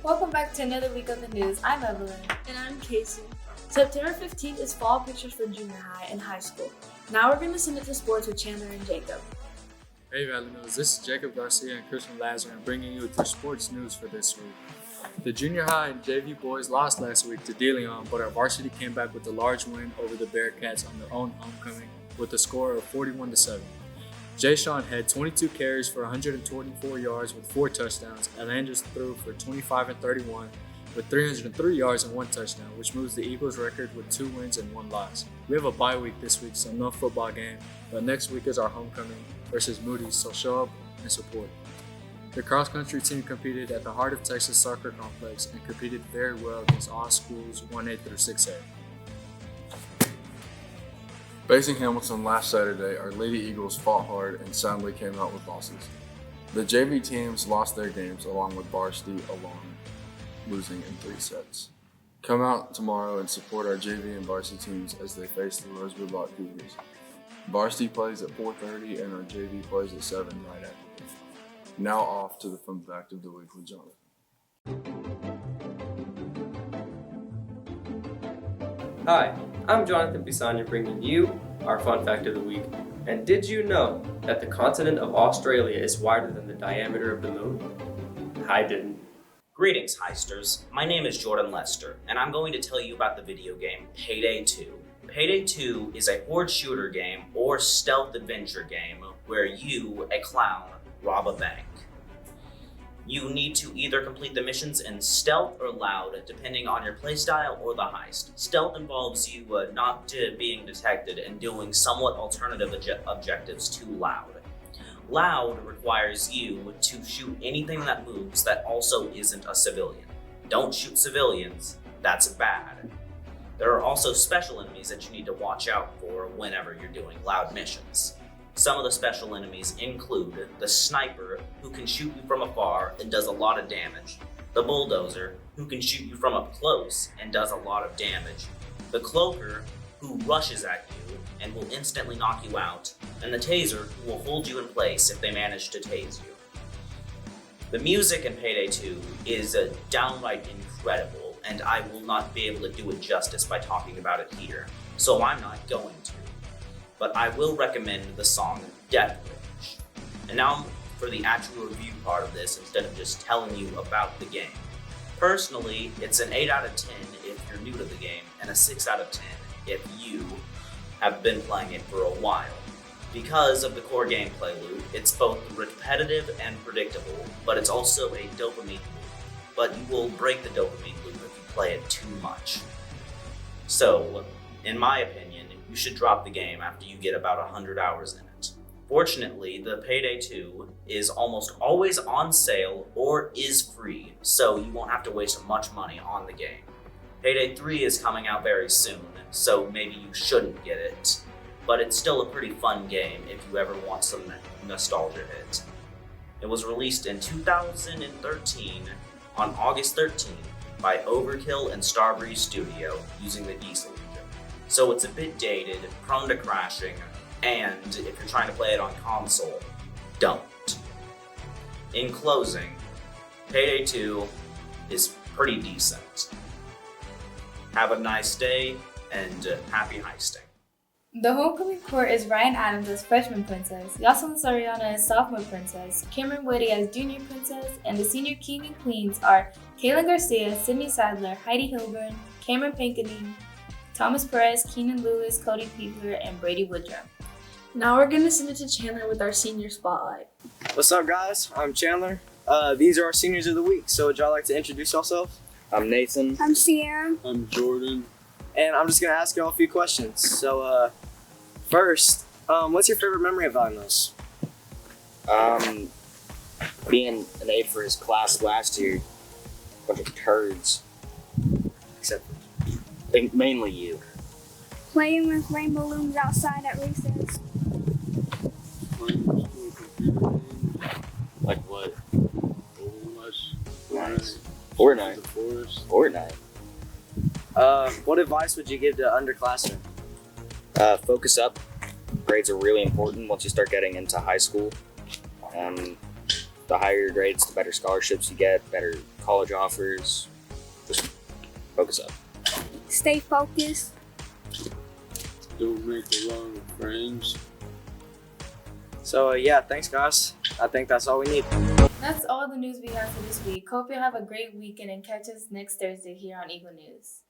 Welcome back to another week of the news. I'm Evelyn. And I'm Casey. September 15th is fall pictures for junior high and high school. Now we're going to send it to sports with Chandler and Jacob. Hey Valley News, this is Jacob Garcia and Christian Lazar bringing you the sports news for this week. The junior high and JV boys lost last week to De Leon, but our varsity came back with a large win over the Bearcats on their own homecoming with a score of 41-7. Jay Sean had 22 carries for 124 yards with 4 touchdowns, and Landers threw for 25 and 31 with 303 yards and 1 touchdown, which moves the Eagles' record with 2 wins and 1 loss. We have a bye week this week, so no football game, but next week is our homecoming versus Moody, so show up and support. The cross-country team competed at the Heart of Texas Soccer Complex and competed very well against all schools 1A through 6A. Facing Hamilton last Saturday, our Lady Eagles fought hard and soundly came out with losses. The JV teams lost their games along with varsity alone, losing in 3 sets. Come out tomorrow and support our JV and varsity teams as they face the Rosebud Lock Cougars. Varsity plays at 4:30 and our JV plays at 7 right after this. Now off to the fun fact of the week with Jonathan. Hi, I'm Jonathan Pisania bringing you our fun fact of the week. And did you know that the continent of Australia is wider than the diameter of the moon? I didn't. Greetings, Heisters. My name is Jordan Lester, and I'm going to tell you about the video game Payday 2. Payday 2 is a horde shooter game or stealth adventure game where you, a clown, rob a bank. You need to either complete the missions in stealth or loud, depending on your playstyle or the heist. Stealth involves you not being detected and doing somewhat alternative objectives to loud. Loud requires you to shoot anything that moves that also isn't a civilian. Don't shoot civilians, that's bad. There are also special enemies that you need to watch out for whenever you're doing loud missions. Some of the special enemies include the sniper, who can shoot you from afar and does a lot of damage, the bulldozer, who can shoot you from up close and does a lot of damage, the cloaker, who rushes at you and will instantly knock you out, and the taser, who will hold you in place if they manage to tase you. The music in Payday 2 is downright incredible, and I will not be able to do it justice by talking about it here, so I'm not going to. But I will recommend the song Death Wish. And now for the actual review part of this instead of just telling you about the game. Personally, it's an 8 out of 10 if you're new to the game, and a 6 out of 10 if you have been playing it for a while. Because of the core gameplay loop, it's both repetitive and predictable, but it's also a dopamine loop. But you will break the dopamine loop if you play it too much. So, in my opinion, you should drop the game after you get about 100 hours in it. Fortunately, the Payday 2 is almost always on sale or is free, so you won't have to waste much money on the game. Payday 3 is coming out very soon, so maybe you shouldn't get it, but it's still a pretty fun game if you ever want some nostalgia hit. It was released in 2013 on August 13th by Overkill and Starbreeze Studio using the Diesel engine. So it's a bit dated, prone to crashing, and if you're trying to play it on console, don't. In closing, Payday 2 is pretty decent. Have a nice day, and happy heisting. The homecoming court is Ryan Adams as freshman princess, Yoselin Soriano as sophomore princess, Cameron Whitty as junior princess, and the senior king and queens are Kaylin Garcia, Sydney Sadler, Heidi Hilburn, Cameron Pankaning, Thomas Perez, Keenan Lewis, Cody Piegler, and Brady Woodrum. Now we're going to send it to Chandler with our senior spotlight. What's up, guys? I'm Chandler. These are our seniors of the week, so would y'all like to introduce yourselves? I'm Nathan. I'm Sierra. I'm Jordan. And I'm just going to ask y'all a few questions. So, first, what's your favorite memory of Valinos? Being an aide for his class last year, bunch of turds. Except I think mainly you. Playing with rainbow balloons outside at recess. Like what? Nice. Fortnite. Fortnite. What advice would you give to underclassmen? Focus up. Grades are really important once you start getting into high school. The higher your grades, the better scholarships you get, better college offers. Just focus up. Stay focused. Don't make a lot of friends. So yeah, thanks guys. I think that's all we need. That's all the news we have for this week. Hope you have a great weekend and catch us next Thursday here on Eagle News.